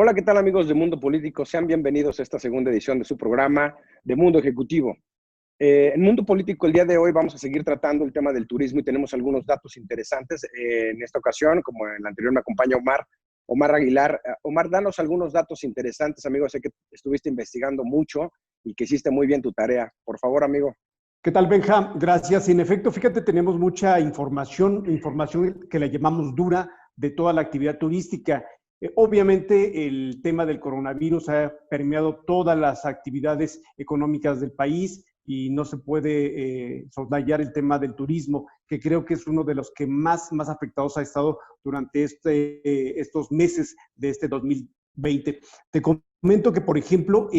Hola, ¿qué tal amigos de Mundo Político? Sean bienvenidos a esta segunda edición de su programa de Mundo Ejecutivo. En Mundo Político el día de hoy vamos a seguir tratando el tema del turismo y tenemos algunos datos interesantes. En esta ocasión, como en la anterior, me acompaña Omar Aguilar. Omar, danos algunos datos interesantes, amigo. Sé que estuviste investigando mucho y que hiciste muy bien tu tarea. Por favor, amigo. ¿Qué tal, Benja? Gracias. En efecto, fíjate, tenemos mucha información que la llamamos dura de toda la actividad turística. Obviamente, el tema del coronavirus ha permeado todas las actividades económicas del país y no se puede soslayar el tema del turismo, que creo que es uno de los que más afectados ha estado durante estos meses de este 2020. Te comento que, por ejemplo,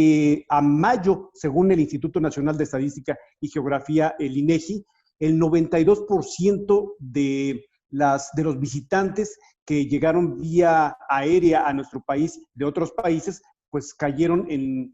a mayo, según el Instituto Nacional de Estadística y Geografía, el INEGI, el 92% de los visitantes que llegaron vía aérea a nuestro país de otros países, pues cayeron en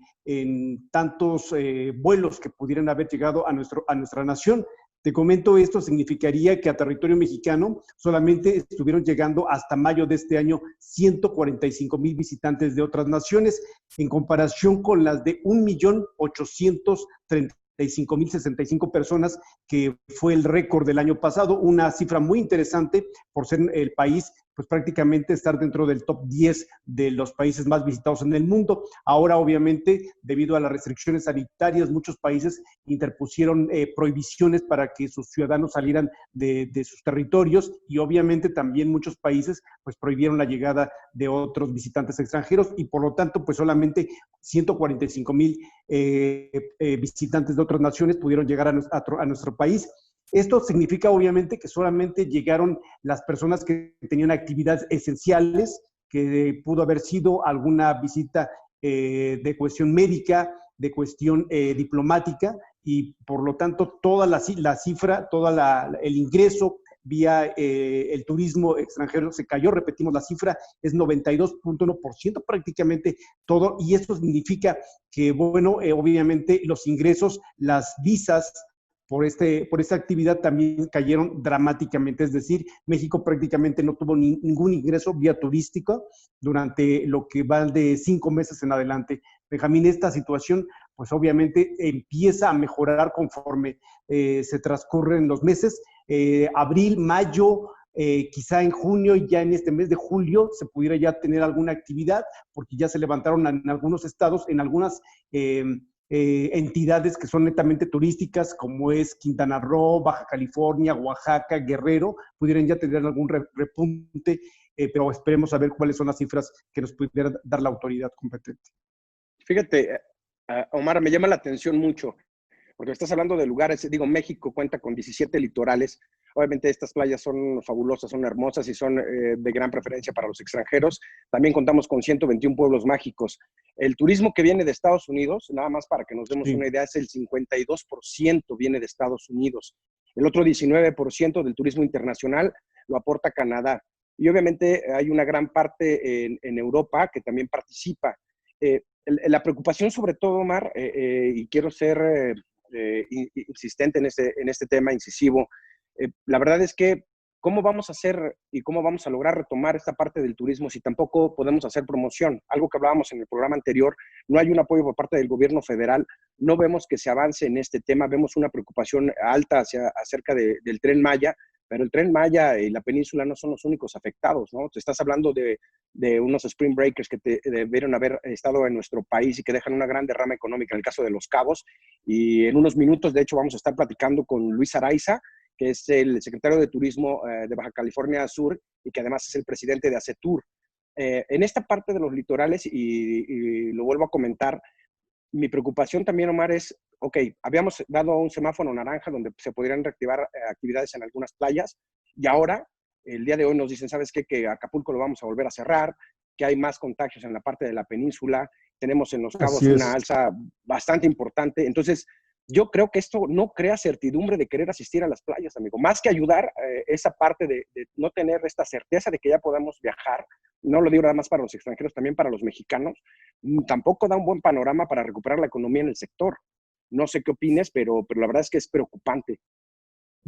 tantos vuelos que pudieran haber llegado a nuestra nación. Te comento, esto significaría que a territorio mexicano solamente estuvieron llegando hasta mayo de este año 145,000 visitantes de otras naciones, en comparación con las de 1,835,065 personas, que fue el récord del año pasado, una cifra muy interesante por ser el país, pues prácticamente estar dentro del top 10 de los países más visitados en el mundo. Ahora, obviamente, debido a las restricciones sanitarias, muchos países interpusieron prohibiciones para que sus ciudadanos salieran de sus territorios, y obviamente también muchos países pues prohibieron la llegada de otros visitantes extranjeros, y por lo tanto pues solamente 145,000 visitantes de otras naciones pudieron llegar a nuestro país. Esto significa obviamente que solamente llegaron las personas que tenían actividades esenciales, que pudo haber sido alguna visita de cuestión médica, de cuestión diplomática, y por lo tanto toda la cifra, el ingreso vía el turismo extranjero se cayó. Repetimos, la cifra es 92.1%, prácticamente todo, y esto significa que, bueno, obviamente los ingresos, las visas por esta actividad también cayeron dramáticamente. Es decir, México prácticamente no tuvo ningún ingreso vía turístico durante lo que va de 5 meses en adelante. Benjamín, esta situación pues obviamente empieza a mejorar conforme se transcurren los meses. Abril, mayo, quizá en junio, y ya en este mes de julio se pudiera ya tener alguna actividad, porque ya se levantaron en algunos estados, en algunas entidades que son netamente turísticas, como es Quintana Roo, Baja California, Oaxaca, Guerrero, pudieran ya tener algún repunte, pero esperemos a ver cuáles son las cifras que nos pudiera dar la autoridad competente. Fíjate, Omar, me llama la atención mucho, porque estás hablando de lugares. Digo, México cuenta con 17 litorales. Obviamente estas playas son fabulosas, son hermosas y son de gran preferencia para los extranjeros. También contamos con 121 pueblos mágicos. El turismo que viene de Estados Unidos, nada más para que nos demos una idea, es el 52% viene de Estados Unidos. El otro 19% del turismo internacional lo aporta Canadá. Y obviamente hay una gran parte en Europa que también participa. La preocupación sobre todo, Omar, y quiero ser insistente en este tema, incisivo, la verdad es que ¿cómo vamos a hacer y cómo vamos a lograr retomar esta parte del turismo si tampoco podemos hacer promoción? Algo que hablábamos en el programa anterior, no hay un apoyo por parte del gobierno federal, no vemos que se avance en este tema, vemos una preocupación alta acerca del Tren Maya, pero el Tren Maya y la península no son los únicos afectados, ¿no? Te estás hablando de unos spring breakers que debieron haber estado en nuestro país y que dejan una gran derrama económica en el caso de Los Cabos. Y en unos minutos, de hecho, vamos a estar platicando con Luis Araiza, que es el secretario de Turismo de Baja California Sur y que además es el presidente de ACETUR. En esta parte de los litorales, y lo vuelvo a comentar, mi preocupación también, Omar, es, ok, habíamos dado un semáforo naranja donde se podrían reactivar actividades en algunas playas, y ahora, el día de hoy nos dicen, ¿sabes qué? Que Acapulco lo vamos a volver a cerrar, que hay más contagios en la parte de la península, tenemos en Los Cabos una alza bastante importante. Entonces, yo creo que esto no crea certidumbre de querer asistir a las playas, amigo. Más que ayudar, esa parte de no tener esta certeza de que ya podamos viajar, no lo digo nada más para los extranjeros, también para los mexicanos, tampoco da un buen panorama para recuperar la economía en el sector. No sé qué opines, pero la verdad es que es preocupante.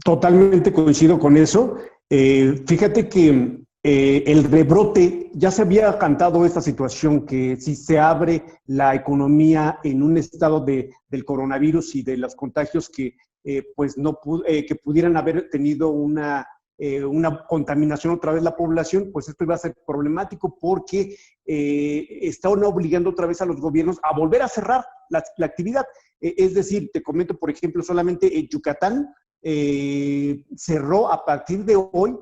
Totalmente coincido con eso. Fíjate que el rebrote, ya se había cantado esta situación que si se abre la economía en un estado del coronavirus y de los contagios que pues que pudieran haber tenido una contaminación otra vez la población, pues esto iba a ser problemático porque estaban obligando otra vez a los gobiernos a volver a cerrar la actividad. Es decir, te comento, por ejemplo, solamente en Yucatán cerró a partir de hoy.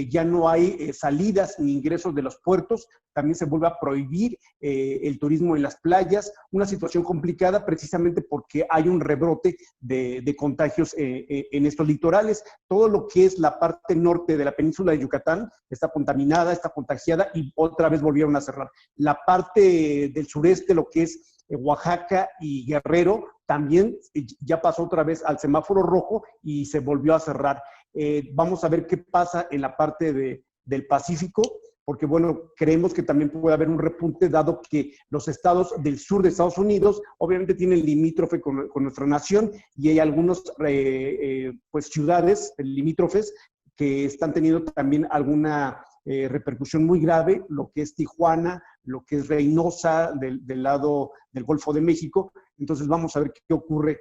Ya no hay salidas ni ingresos de los puertos, también se vuelve a prohibir el turismo en las playas, una situación complicada precisamente porque hay un rebrote de contagios en estos litorales. Todo lo que es la parte norte de la península de Yucatán está contaminada, está contagiada y otra vez volvieron a cerrar. La parte del sureste, lo que es Oaxaca y Guerrero, también ya pasó otra vez al semáforo rojo y se volvió a cerrar. Vamos a ver qué pasa en la parte del Pacífico, porque bueno, creemos que también puede haber un repunte, dado que los estados del sur de Estados Unidos obviamente tienen limítrofe con nuestra nación y hay algunos pues ciudades limítrofes que están teniendo también alguna repercusión muy grave, lo que es Tijuana, lo que es Reynosa del lado del Golfo de México. Entonces vamos a ver qué ocurre,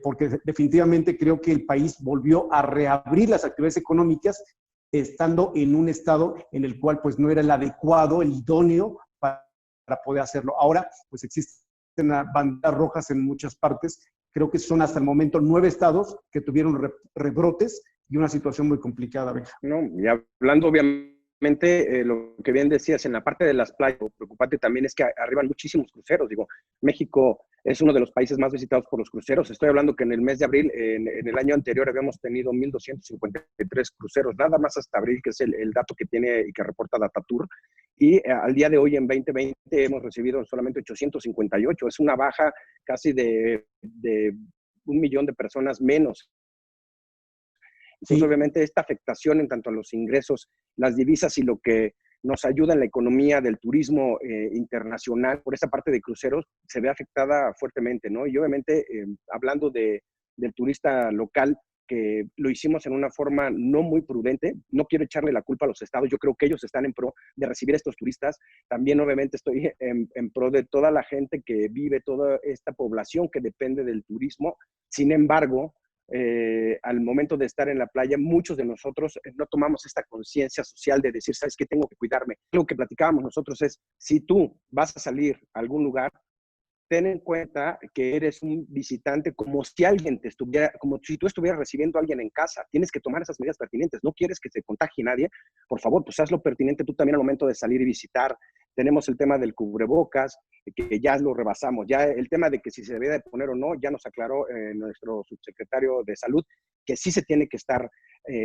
porque definitivamente creo que el país volvió a reabrir las actividades económicas estando en un estado en el cual pues no era el adecuado, el idóneo para poder hacerlo. Ahora pues existen bandas rojas en muchas partes. Creo que son hasta el momento 9 estados que tuvieron rebrotes y una situación muy complicada, Benja. No, y hablando obviamente, lo que bien decías, en la parte de las playas, lo preocupante también es que arriban muchísimos cruceros. Digo, México es uno de los países más visitados por los cruceros. Estoy hablando que en el mes de abril, en el año anterior, habíamos tenido 1,253 cruceros, nada más hasta abril, que es el dato que tiene y que reporta Datatour. Y al día de hoy, en 2020, hemos recibido solamente 858. Es una baja casi de 1,000,000 de personas menos. Entonces, obviamente, esta afectación en tanto a los ingresos, las divisas y lo que nos ayuda en la economía del turismo internacional, por esa parte de cruceros, se ve afectada fuertemente, ¿no? Y obviamente, hablando del turista local, que lo hicimos en una forma no muy prudente, no quiero echarle la culpa a los estados, yo creo que ellos están en pro de recibir a estos turistas, también obviamente estoy en pro de toda la gente que vive, toda esta población que depende del turismo. Sin embargo, al momento de estar en la playa, muchos de nosotros no tomamos esta conciencia social de decir, ¿sabes qué? Tengo que cuidarme. Lo que platicábamos nosotros es, si tú vas a salir a algún lugar, ten en cuenta que eres un visitante como si alguien te estuviera, como si tú estuvieras recibiendo a alguien en casa. Tienes que tomar esas medidas pertinentes. No quieres que se contagie nadie. Por favor, pues haz lo pertinente tú también al momento de salir y visitar. Tenemos el tema del cubrebocas, que ya lo rebasamos. Ya el tema de que si se debía de poner o no, ya nos aclaró nuestro subsecretario de Salud, que sí se tiene que estar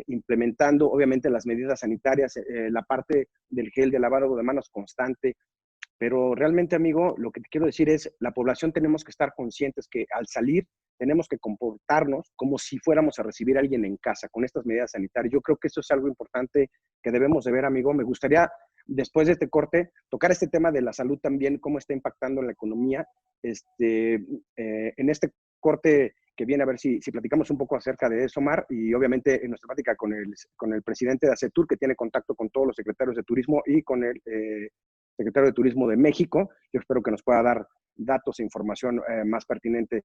implementando, obviamente, las medidas sanitarias, la parte del gel de lavado de manos constante. Pero realmente, amigo, lo que te quiero decir es, la población tenemos que estar conscientes que al salir tenemos que comportarnos como si fuéramos a recibir a alguien en casa con estas medidas sanitarias. Yo creo que eso es algo importante que debemos de ver, amigo. Me gustaría, después de este corte, tocar este tema de la salud también, cómo está impactando en la economía. En este corte que viene, a ver si platicamos un poco acerca de eso, Omar, y obviamente en nuestra plática con el presidente de ASETUR, que tiene contacto con todos los secretarios de turismo y con el secretario de Turismo de México. Yo espero que nos pueda dar datos e información más pertinente.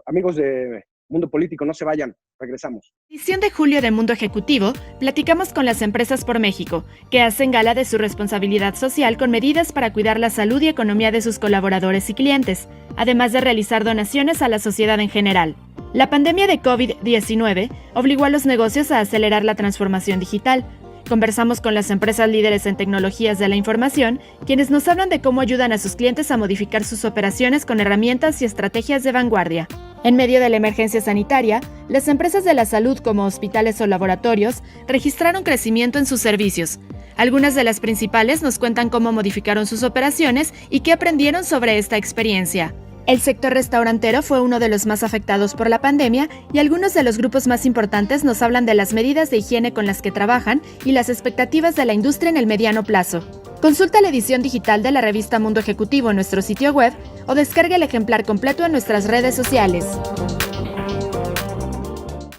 Amigos de Mundo Político, no se vayan, regresamos. Edición de julio de Mundo Ejecutivo, platicamos con las empresas por México, que hacen gala de su responsabilidad social con medidas para cuidar la salud y economía de sus colaboradores y clientes, además de realizar donaciones a la sociedad en general. La pandemia de COVID-19 obligó a los negocios a acelerar la transformación digital. Conversamos con las empresas líderes en tecnologías de la información, quienes nos hablan de cómo ayudan a sus clientes a modificar sus operaciones con herramientas y estrategias de vanguardia. En medio de la emergencia sanitaria, las empresas de la salud como hospitales o laboratorios registraron crecimiento en sus servicios. Algunas de las principales nos cuentan cómo modificaron sus operaciones y qué aprendieron sobre esta experiencia. El sector restaurantero fue uno de los más afectados por la pandemia y algunos de los grupos más importantes nos hablan de las medidas de higiene con las que trabajan y las expectativas de la industria en el mediano plazo. Consulta la edición digital de la revista Mundo Ejecutivo en nuestro sitio web o descarga el ejemplar completo en nuestras redes sociales.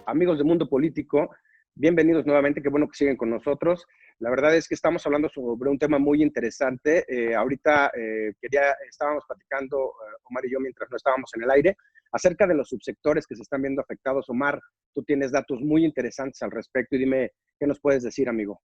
Amigos de Mundo Político, Bienvenidos nuevamente, qué bueno que siguen con nosotros. La verdad es que estamos hablando sobre un tema muy interesante. Ahorita estábamos platicando, Omar y yo, mientras no estábamos en el aire, acerca de los subsectores que se están viendo afectados. Omar, tú tienes datos muy interesantes al respecto y dime, ¿qué nos puedes decir, amigo?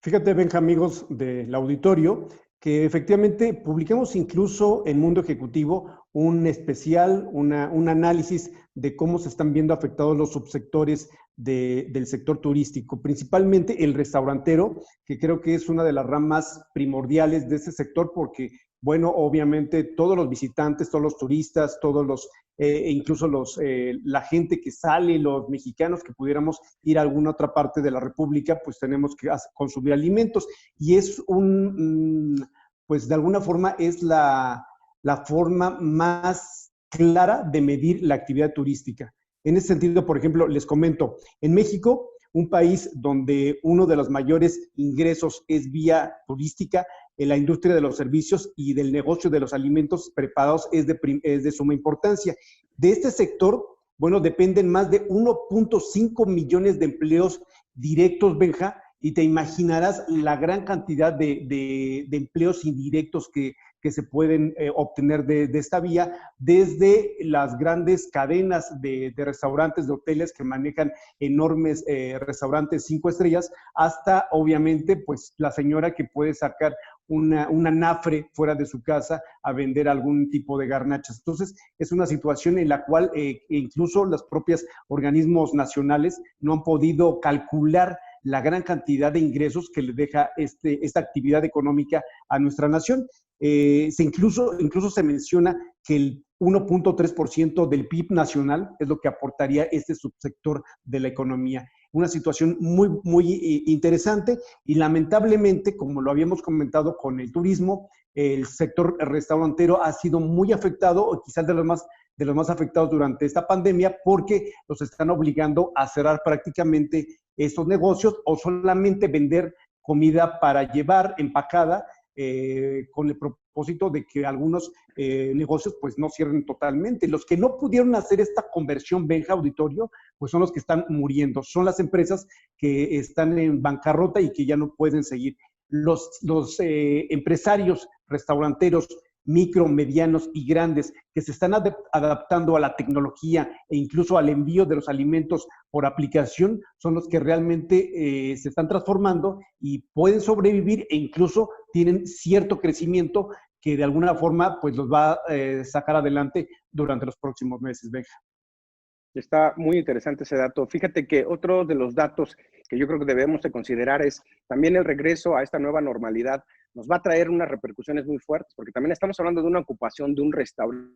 Fíjate, Benja, amigos del auditorio, que efectivamente publicamos incluso en Mundo Ejecutivo un especial, un análisis de cómo se están viendo afectados los subsectores del sector turístico, principalmente el restaurantero, que creo que es una de las ramas primordiales de ese sector porque, bueno, obviamente todos los visitantes, todos los turistas, todos los incluso la gente que sale, los mexicanos que pudiéramos ir a alguna otra parte de la República, pues tenemos que consumir alimentos. Y es pues de alguna forma es la forma más clara de medir la actividad turística. En ese sentido, por ejemplo, les comento, en México, un país donde uno de los mayores ingresos es vía turística, en la industria de los servicios y del negocio de los alimentos preparados es de suma importancia. De este sector, bueno, dependen más de 1.5 millones de empleos directos, Benja, y te imaginarás la gran cantidad de empleos indirectos que se pueden obtener de esta vía, desde las grandes cadenas de restaurantes, de hoteles que manejan enormes restaurantes 5 estrellas, hasta obviamente pues la señora que puede sacar una anafre fuera de su casa a vender algún tipo de garnachas. Entonces, es una situación en la cual incluso los propios organismos nacionales no han podido calcular la gran cantidad de ingresos que le deja esta actividad económica a nuestra nación. Incluso se menciona que el 1.3% del PIB nacional es lo que aportaría este subsector de la economía. Una situación muy interesante y lamentablemente, como lo habíamos comentado con el turismo, el sector restaurantero ha sido muy afectado, o quizás de los más afectados durante esta pandemia, porque los están obligando a cerrar prácticamente estos negocios o solamente vender comida para llevar empacada, con el propósito de que algunos negocios pues no cierren totalmente. Los que no pudieron hacer esta conversión, Benja, auditorio, pues son los que están muriendo, son las empresas que están en bancarrota y que ya no pueden seguir. Los empresarios restauranteros micro, medianos y grandes que se están adaptando a la tecnología e incluso al envío de los alimentos por aplicación son los que realmente se están transformando y pueden sobrevivir e incluso tienen cierto crecimiento que de alguna forma pues los va a sacar adelante durante los próximos meses, Benja. Está muy interesante ese dato. Fíjate que otro de los datos que yo creo que debemos de considerar es también el regreso a esta nueva normalidad. Nos va a traer unas repercusiones muy fuertes, porque también estamos hablando de una ocupación de un restaurante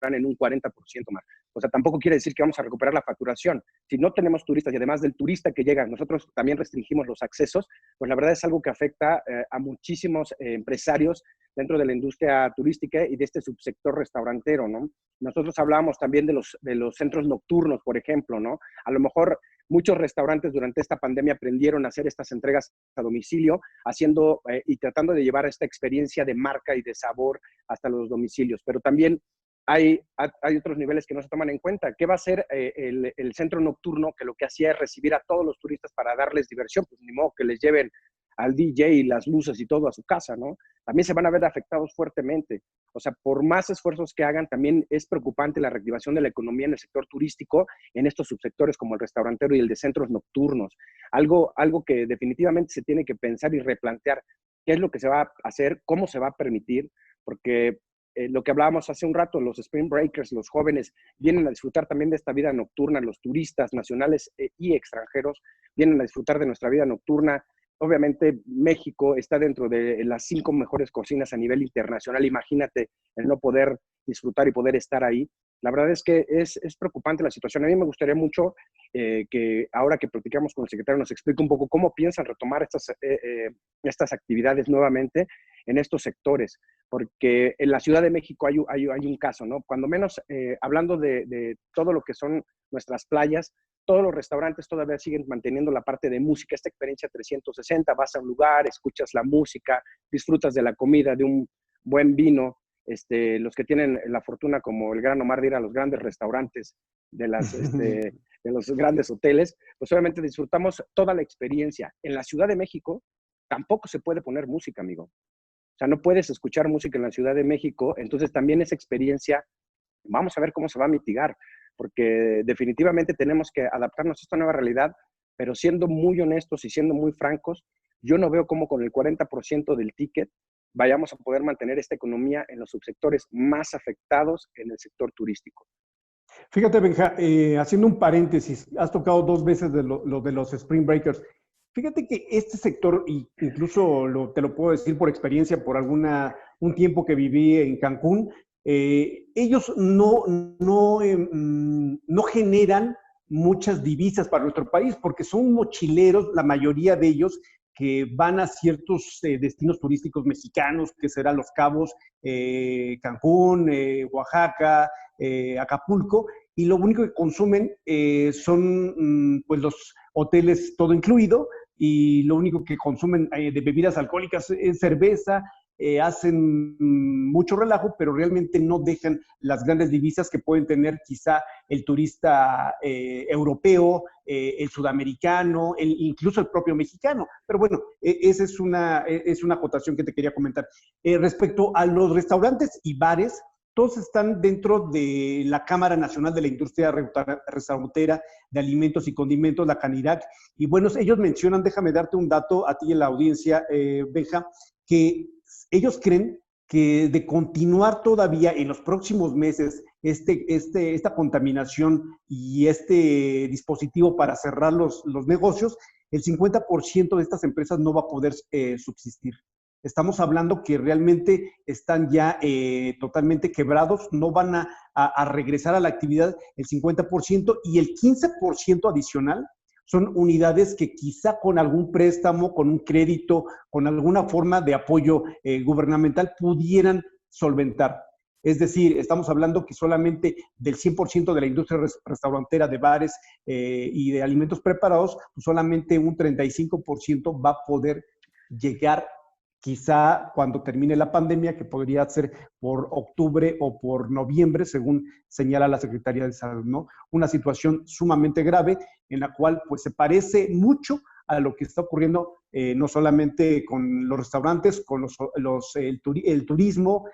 en un 40% más. O sea, tampoco quiere decir que vamos a recuperar la facturación. Si no tenemos turistas y además del turista que llega, nosotros también restringimos los accesos, pues la verdad es algo que afecta a muchísimos empresarios dentro de la industria turística y de este subsector restaurantero, ¿no? Nosotros hablábamos también de los centros nocturnos, por ejemplo, ¿no? A lo mejor muchos restaurantes durante esta pandemia aprendieron a hacer estas entregas a domicilio, haciendo y tratando de llevar esta experiencia de marca y de sabor hasta los domicilios, pero también hay otros niveles que no se toman en cuenta. ¿Qué va a hacer el centro nocturno que lo que hacía es recibir a todos los turistas para darles diversión? Pues ni modo que les lleven al DJ y las luces y todo a su casa, ¿no? También se van a ver afectados fuertemente. O sea, por más esfuerzos que hagan, también es preocupante la reactivación de la economía en el sector turístico, en estos subsectores como el restaurantero y el de centros nocturnos. Algo que definitivamente se tiene que pensar y replantear qué es lo que se va a hacer, cómo se va a permitir, porque lo que hablábamos hace un rato, los Spring Breakers, los jóvenes, vienen a disfrutar también de esta vida nocturna, los turistas nacionales y extranjeros vienen a disfrutar de nuestra vida nocturna. Obviamente México está dentro de las 5 mejores cocinas a nivel internacional. Imagínate el no poder disfrutar y poder estar ahí. La verdad es que es preocupante la situación. A mí me gustaría mucho que ahora que platicamos con el secretario nos explique un poco cómo piensan retomar estas actividades nuevamente en estos sectores, porque en la Ciudad de México hay un caso, ¿no? Cuando menos hablando de todo lo que son nuestras playas, todos los restaurantes todavía siguen manteniendo la parte de música, esta experiencia 360, vas a un lugar, escuchas la música, disfrutas de la comida, de un buen vino. Los que tienen la fortuna como el gran Omar de ir a los grandes restaurantes de de los grandes hoteles, pues obviamente disfrutamos toda la experiencia. En la Ciudad de México tampoco se puede poner música, amigo. O sea, no puedes escuchar música en la Ciudad de México, entonces también esa experiencia, vamos a ver cómo se va a mitigar, porque definitivamente tenemos que adaptarnos a esta nueva realidad, pero siendo muy honestos y siendo muy francos, yo no veo cómo con el 40% del ticket vayamos a poder mantener esta economía en los subsectores más afectados en el sector turístico. Fíjate, Benja, haciendo un paréntesis, has tocado 2 veces lo de los Spring Breakers. Fíjate que este sector, incluso te lo puedo decir por experiencia, por un tiempo que viví en Cancún, ellos no generan muchas divisas para nuestro país, porque son mochileros, la mayoría de ellos, que van a ciertos destinos turísticos mexicanos, que serán Los Cabos, Cancún, Oaxaca, Acapulco, y lo único que consumen son pues los hoteles todo incluido, y lo único que consumen de bebidas alcohólicas es cerveza. Hacen mucho relajo, pero realmente no dejan las grandes divisas que pueden tener quizá el turista europeo, el sudamericano, incluso el propio mexicano. Pero bueno, esa es una acotación que te quería comentar. Respecto a los restaurantes y bares, todos están dentro de la Cámara Nacional de la Industria Restaurantera de Alimentos y Condimentos, la CANIRAC. Y bueno, ellos mencionan, déjame darte un dato a ti y a la audiencia, Benja, que ellos creen que de continuar todavía en los próximos meses esta contaminación y este dispositivo para cerrar los negocios, el 50% de estas empresas no va a poder subsistir. Estamos hablando que realmente están ya totalmente quebrados, no van a regresar a la actividad el 50%, y el 15% adicional son unidades que quizá con algún préstamo, con un crédito, con alguna forma de apoyo gubernamental pudieran solventar. Es decir, estamos hablando que solamente del 100% de la industria restaurantera de bares y de alimentos preparados, pues solamente un 35% va a poder llegar quizá cuando termine la pandemia, que podría ser por octubre o por noviembre, según señala la Secretaría de Salud, ¿no? Una situación sumamente grave en la cual pues se parece mucho a lo que está ocurriendo no solamente con los restaurantes, con el turismo,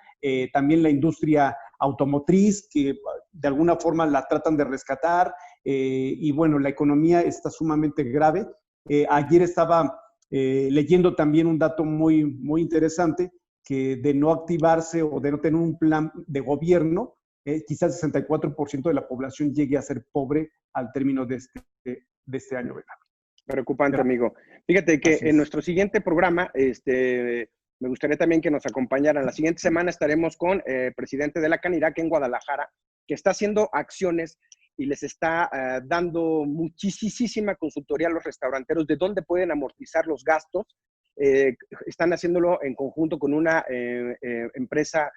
también la industria automotriz, que de alguna forma la tratan de rescatar, y bueno, la economía está sumamente grave. Ayer estaba leyendo también un dato muy, muy interesante, que de no activarse o de no tener un plan de gobierno, quizás el 64% de la población llegue a ser pobre al término de este año, ¿verdad? Preocupante, amigo. Fíjate que en nuestro siguiente programa, me gustaría también que nos acompañaran. La siguiente semana estaremos con el presidente de la CANIRAC en Guadalajara, que está haciendo acciones y les está dando muchísima consultoría a los restauranteros de dónde pueden amortizar los gastos. Están haciéndolo en conjunto con una empresa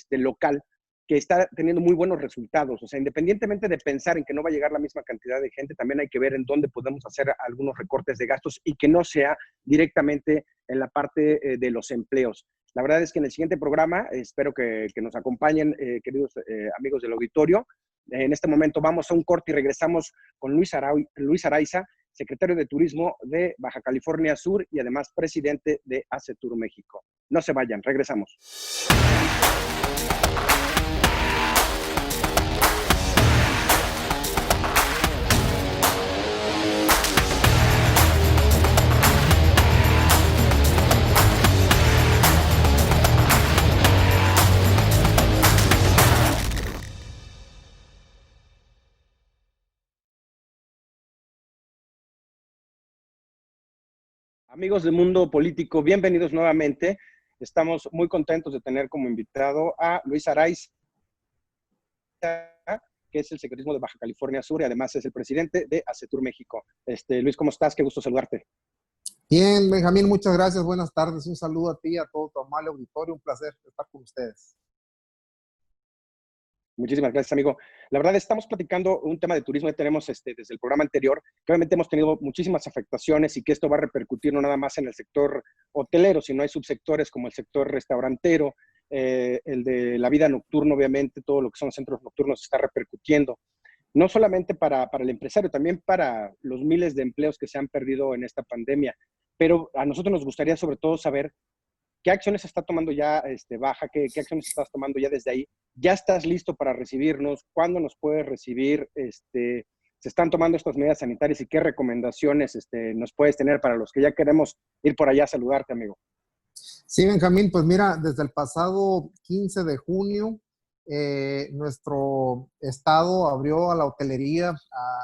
local que está teniendo muy buenos resultados. O sea, independientemente de pensar en que no va a llegar la misma cantidad de gente, también hay que ver en dónde podemos hacer algunos recortes de gastos y que no sea directamente en la parte de los empleos. La verdad es que en el siguiente programa espero que nos acompañen, queridos amigos del auditorio. En este momento vamos a un corte y regresamos con Luis Araiza, secretario de Turismo de Baja California Sur y además presidente de ACETUR México. No se vayan, regresamos. Amigos del mundo político, bienvenidos nuevamente. Estamos muy contentos de tener como invitado a Luis Araiza, que es el secretario de Baja California Sur y además es el presidente de ACETUR México. Luis, ¿cómo estás? Qué gusto saludarte. Bien, Benjamín, muchas gracias. Buenas tardes. Un saludo a ti y a todo tu amable auditorio. Un placer estar con ustedes. Muchísimas gracias, amigo. La verdad, estamos platicando un tema de turismo que tenemos desde el programa anterior, que obviamente hemos tenido muchísimas afectaciones y que esto va a repercutir no nada más en el sector hotelero, sino hay subsectores como el sector restaurantero, el de la vida nocturna, obviamente, todo lo que son centros nocturnos está repercutiendo. no solamente para el empresario, también para los miles de empleos que se han perdido en esta pandemia. Pero a nosotros nos gustaría sobre todo saber qué acciones está tomando ya Baja, qué acciones estás tomando ya desde ahí. ¿Ya estás listo para recibirnos? ¿Cuándo nos puedes recibir? ¿Se están tomando estas medidas sanitarias y qué recomendaciones nos puedes tener para los que ya queremos ir por allá a saludarte, amigo? Sí, Benjamín, pues mira, desde el pasado 15 de junio, nuestro estado abrió a la hotelería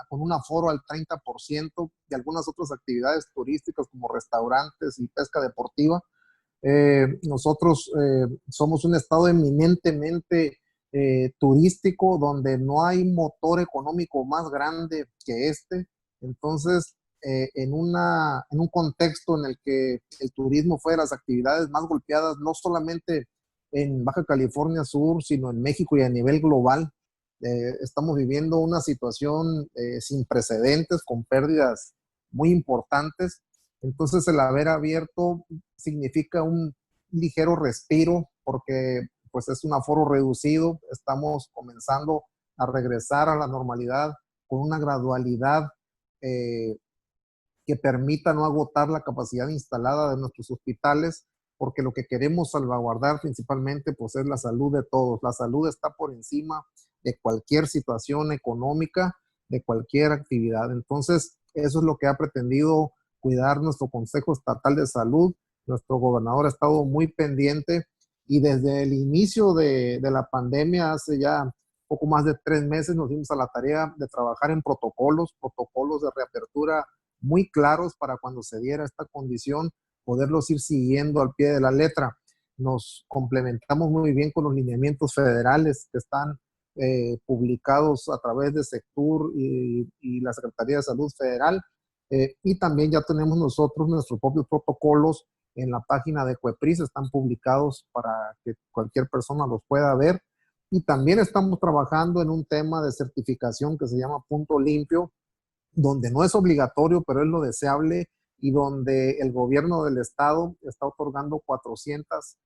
con un aforo al 30% y algunas otras actividades turísticas como restaurantes y pesca deportiva. Nosotros somos un estado eminentemente turístico donde no hay motor económico más grande que este. Entonces, en un contexto en el que el turismo fue de las actividades más golpeadas, no solamente en Baja California Sur, sino en México y a nivel global, estamos viviendo una situación sin precedentes, con pérdidas muy importantes. Entonces, el haber abierto significa un ligero respiro porque pues es un aforo reducido, estamos comenzando a regresar a la normalidad con una gradualidad que permita no agotar la capacidad instalada de nuestros hospitales, porque lo que queremos salvaguardar principalmente pues es la salud de todos. La salud está por encima de cualquier situación económica, de cualquier actividad. Entonces, eso es lo que ha pretendido cuidar nuestro Consejo Estatal de Salud. Nuestro gobernador ha estado muy pendiente y desde el inicio de la pandemia, hace ya poco más de 3 meses, nos dimos a la tarea de trabajar en protocolos de reapertura muy claros para cuando se diera esta condición, poderlos ir siguiendo al pie de la letra. Nos complementamos muy bien con los lineamientos federales que están publicados a través de Sectur y la Secretaría de Salud Federal. Y también ya tenemos nosotros nuestros propios protocolos en la página de COEPRIS, están publicados para que cualquier persona los pueda ver. Y también estamos trabajando en un tema de certificación que se llama Punto Limpio, donde no es obligatorio, pero es lo deseable y donde el gobierno del estado está otorgando 400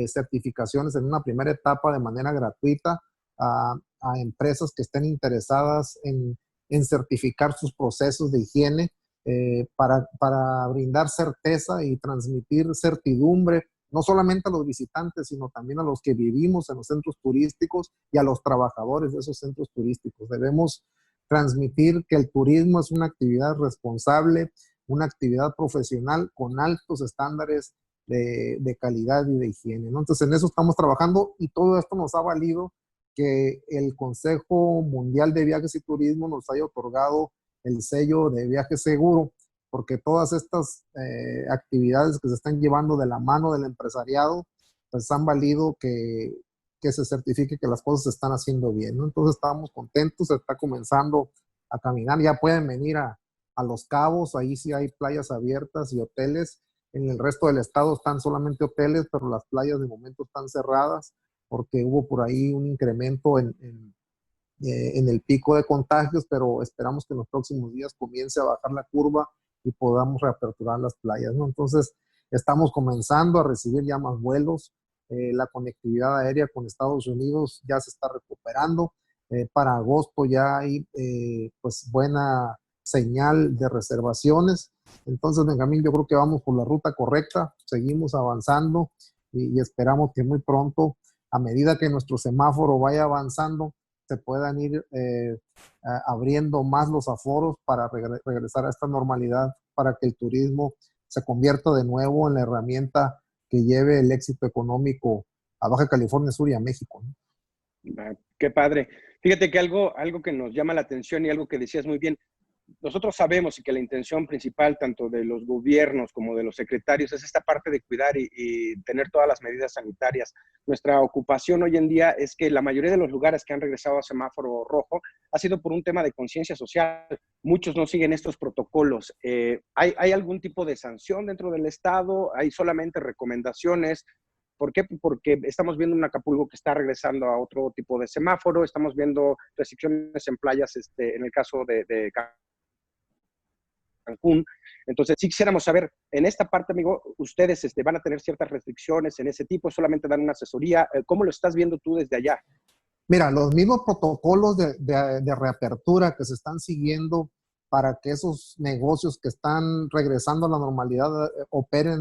certificaciones en una primera etapa de manera gratuita a empresas que estén interesadas en certificar sus procesos de higiene para brindar certeza y transmitir certidumbre, no solamente a los visitantes, sino también a los que vivimos en los centros turísticos y a los trabajadores de esos centros turísticos. Debemos transmitir que el turismo es una actividad responsable, una actividad profesional con altos estándares de calidad y de higiene, ¿no? Entonces, en eso estamos trabajando y todo esto nos ha valido que el Consejo Mundial de Viajes y Turismo nos haya otorgado el sello de viaje seguro, porque todas estas actividades que se están llevando de la mano del empresariado, pues han valido que se certifique que las cosas se están haciendo bien, ¿no? Entonces estamos contentos, se está comenzando a caminar, ya pueden venir a Los Cabos, ahí sí hay playas abiertas y hoteles. En el resto del estado están solamente hoteles, pero las playas de momento están cerradas porque hubo por ahí un incremento en el pico de contagios, pero esperamos que en los próximos días comience a bajar la curva y podamos reaperturar las playas, ¿no? Entonces, estamos comenzando a recibir ya más vuelos. La conectividad aérea con Estados Unidos ya se está recuperando. Para agosto ya hay pues buena señal de reservaciones. Entonces, Benjamín, yo creo que vamos por la ruta correcta, seguimos avanzando y esperamos que muy pronto, a medida que nuestro semáforo vaya avanzando, se puedan ir abriendo más los aforos para regresar a esta normalidad, para que el turismo se convierta de nuevo en la herramienta que lleve el éxito económico a Baja California Sur y a México, ¿no? Qué padre. Fíjate que algo que nos llama la atención y algo que decías muy bien, nosotros sabemos y que la intención principal tanto de los gobiernos como de los secretarios es esta parte de cuidar y tener todas las medidas sanitarias. Nuestra ocupación hoy en día es que la mayoría de los lugares que han regresado a semáforo rojo ha sido por un tema de conciencia social. Muchos no siguen estos protocolos. ¿Hay algún tipo de sanción dentro del estado? ¿Hay solamente recomendaciones? ¿Por qué? Porque estamos viendo un Acapulco que está regresando a otro tipo de semáforo, estamos viendo restricciones en playas, en el caso de Cancún. Entonces, sí quisiéramos saber, en esta parte, amigo, ustedes van a tener ciertas restricciones en ese tipo, solamente dan una asesoría. ¿Cómo lo estás viendo tú desde allá? Mira, los mismos protocolos de reapertura que se están siguiendo para que esos negocios que están regresando a la normalidad operen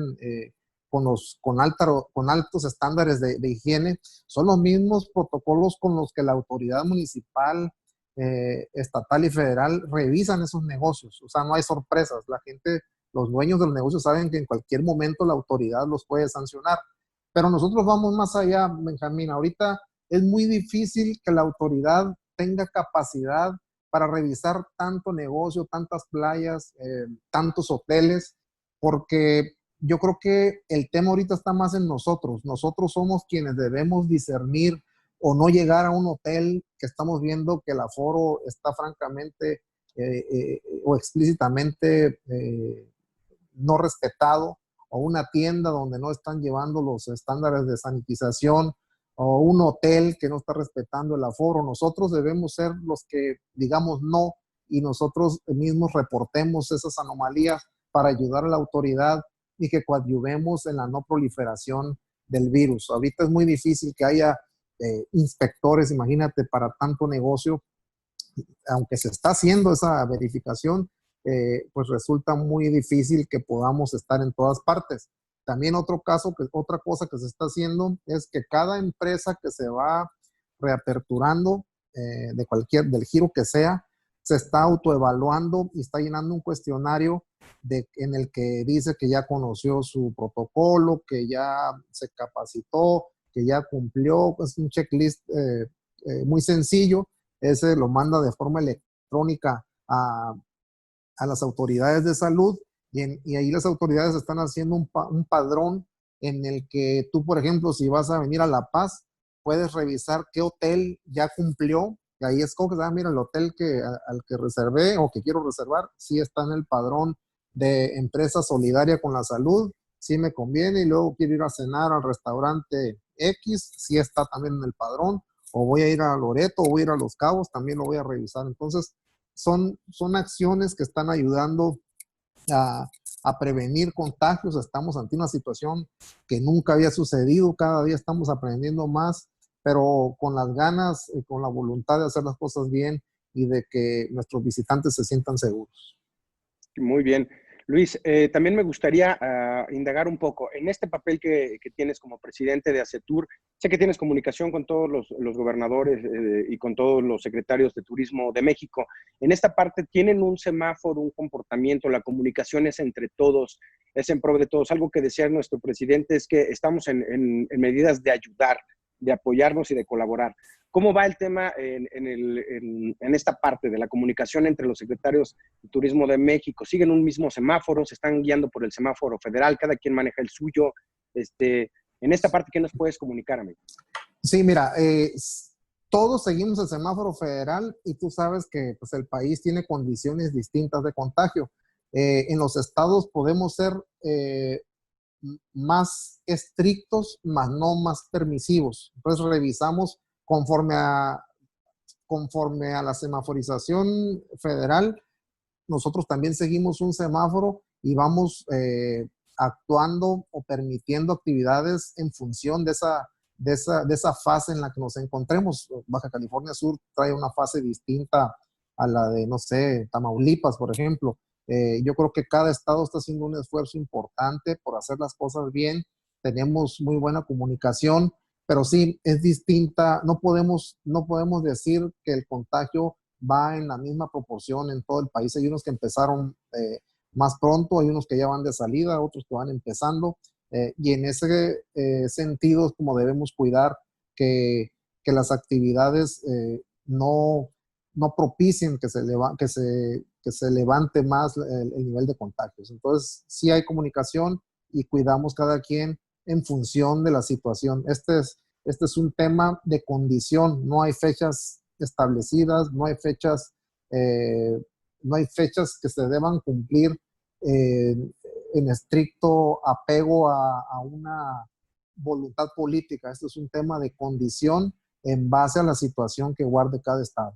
con altos estándares de higiene, son los mismos protocolos con los que la autoridad municipal, estatal y federal revisan esos negocios. O sea, no hay sorpresas. La gente, los dueños de los negocios saben que en cualquier momento la autoridad los puede sancionar. Pero nosotros vamos más allá, Benjamín. Ahorita es muy difícil que la autoridad tenga capacidad para revisar tanto negocio, tantas playas, tantos hoteles, porque yo creo que el tema ahorita está más en nosotros. Nosotros somos quienes debemos discernir o no llegar a un hotel que estamos viendo que el aforo está francamente o explícitamente no respetado, o una tienda donde no están llevando los estándares de sanitización, o un hotel que no está respetando el aforo. Nosotros debemos ser los que digamos no y nosotros mismos reportemos esas anomalías para ayudar a la autoridad y que coadyuvemos en la no proliferación del virus. Ahorita es muy difícil que haya inspectores, imagínate, para tanto negocio, aunque se está haciendo esa verificación, pues resulta muy difícil que podamos estar en todas partes. También otra cosa que se está haciendo es que cada empresa que se va reaperturando, del giro que sea, se está autoevaluando y está llenando un cuestionario en el que dice que ya conoció su protocolo, que ya se capacitó, que ya cumplió. Es un checklist muy sencillo. Ese lo manda de forma electrónica a las autoridades de salud y ahí las autoridades están haciendo un padrón en el que tú, por ejemplo, si vas a venir a La Paz, puedes revisar qué hotel ya cumplió. Y ahí escoges, mira, el hotel al que reservé o que quiero reservar, sí está en el padrón de empresa solidaria con la salud, sí me conviene, y luego quiero ir a cenar al restaurante X, sí está también en el padrón, o voy a ir a Loreto, o voy a ir a Los Cabos, también lo voy a revisar. Entonces, son acciones que están ayudando a prevenir contagios. Estamos ante una situación que nunca había sucedido, cada día estamos aprendiendo más, pero con las ganas y con la voluntad de hacer las cosas bien y de que nuestros visitantes se sientan seguros. Muy bien. Luis, también me gustaría indagar un poco en este papel que tienes como presidente de ASETUR. Sé que tienes comunicación con todos los gobernadores y con todos los secretarios de turismo de México. En esta parte, ¿tienen un semáforo, un comportamiento? La comunicación es entre todos, es en pro de todos. Algo que decía nuestro presidente es que estamos en medidas de ayudar, de apoyarnos y de colaborar. ¿Cómo va el tema en esta parte de la comunicación entre los secretarios de Turismo de México? ¿Siguen un mismo semáforo? ¿Se están guiando por el semáforo federal? ¿Cada quien maneja el suyo? En esta parte, ¿qué nos puedes comunicar, amigo? Sí, mira, todos seguimos el semáforo federal y tú sabes que pues, el país tiene condiciones distintas de contagio. En los estados podemos ser más estrictos, más no más permisivos. Entonces revisamos conforme a la semaforización federal. Nosotros también seguimos un semáforo y vamos actuando o permitiendo actividades en función de esa fase en la que nos encontremos. Baja California Sur trae una fase distinta a la de, no sé, Tamaulipas, por ejemplo. Yo creo que cada estado está haciendo un esfuerzo importante por hacer las cosas bien. Tenemos muy buena comunicación, pero sí, es distinta. No podemos decir que el contagio va en la misma proporción en todo el país. Hay unos que empezaron más pronto, hay unos que ya van de salida, otros que van empezando. Y en ese sentido es como debemos cuidar que las actividades no propicien que se levante más el nivel de contagios. Entonces, sí hay comunicación y cuidamos cada quien en función de la situación. Este es un tema de condición, no hay fechas establecidas, no hay fechas que se deban cumplir en estricto apego a una voluntad política. Este es un tema de condición en base a la situación que guarde cada estado.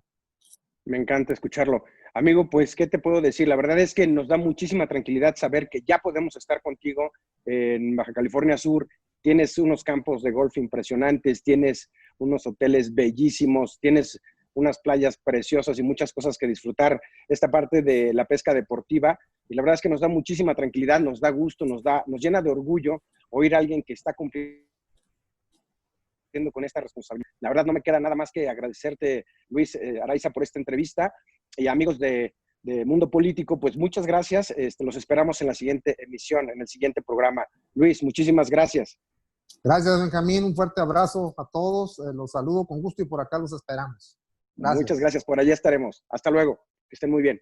Me encanta escucharlo. Amigo, pues, ¿qué te puedo decir? La verdad es que nos da muchísima tranquilidad saber que ya podemos estar contigo en Baja California Sur. Tienes unos campos de golf impresionantes, tienes unos hoteles bellísimos, tienes unas playas preciosas y muchas cosas que disfrutar. Esta parte de la pesca deportiva, y la verdad es que nos da muchísima tranquilidad, nos da gusto, nos llena de orgullo oír a alguien que está cumpliendo con esta responsabilidad. La verdad no me queda nada más que agradecerte, Luis Araiza, por esta entrevista, y amigos de Mundo Político, pues muchas gracias. Los esperamos en la siguiente emisión, en el siguiente programa. Luis, muchísimas gracias. Gracias, Benjamín. Un fuerte abrazo a todos. Los saludo con gusto y por acá los esperamos. Gracias. Muchas gracias. Por allá estaremos. Hasta luego. Que estén muy bien.